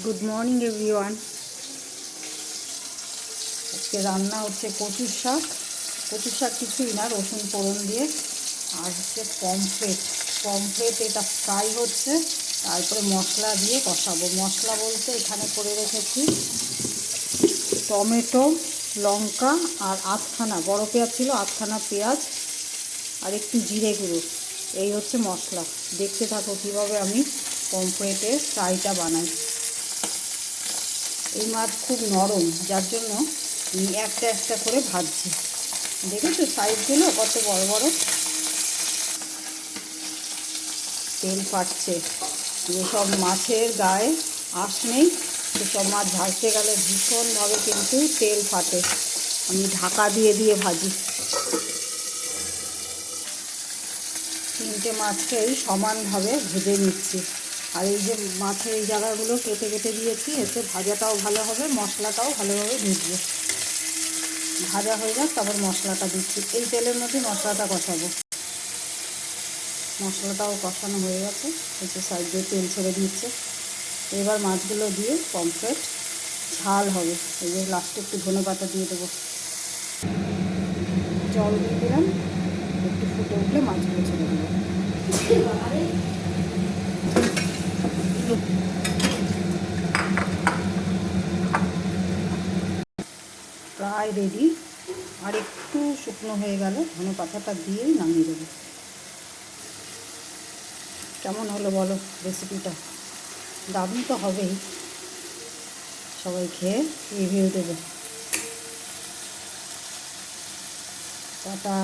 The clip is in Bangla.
Good morning everyone. আজকে রান্না হচ্ছে কচুর শাক। কচুর শাক কিছুই না, রসুন ফোড়ন দিয়ে। আর হচ্ছে পমফ্রেট এটা ফ্রাই হচ্ছে, তারপরে মশলা দিয়ে কষাবো। মশলা বলতে এখানে করে রেখেছি টমেটো, লঙ্কা আর আধখানা বড় পেঁয়াজ ছিল, আধখানা পেঁয়াজ আর একটু জিরে গুঁড়ো। এই হচ্ছে মশলা। দেখতে থাকো কীভাবে আমি পমফ্রেটের ফ্রাইটা বানাই। এই মাছ খুব নরম, যার জন্য আমি একটা একটা করে ভাজছি। দেখেছো সাইজগুলো কত বড় বড়। তেল ফাটছে, যেসব মাছের গায়ে আঁশ নেই সেসব মাছ ভাজতে গেলে ভীষণভাবে কিন্তু তেল ফাটে। আমি ঢাকা দিয়ে দিয়ে ভাজি। তিনটে মাছকেই সমানভাবে ভেজে নিচ্ছি। আর এই যে মাছের এই জায়গাগুলো কেটে কেটে দিয়েছি, এতে ভাজাটাও ভালো হবে, মশলাটাও ভালোভাবে ভিজবে। ভাজা হয়ে যাক, তারপর মশলাটা দিচ্ছি। এই তেলের মধ্যে মশলাটা কষাবো। মশলাটাও কষানো হয়ে গেছে, একটু সাইড দিয়ে তেল ছেড়ে দিচ্ছে। এবার মাছগুলো দিয়ে পমফ্রেট ঝাল হবে। এই যে লাস্টে একটু ধনেপাতা দিয়ে দেবো। জল দিয়ে দিলাম, একটু ফুটে উঠলে মাছগুলো ছেড়ে দেবো। প্রায় রেডি। আর একটু শুকনো হয়ে গেলে ধনেপাতাটা দিয়েই নামিয়ে দেবো। কেমন হলো বলো রেসিপিটা? দারুণ তো হবেই। সবাই খেয়ে রিভিউ দেবে। টাটা।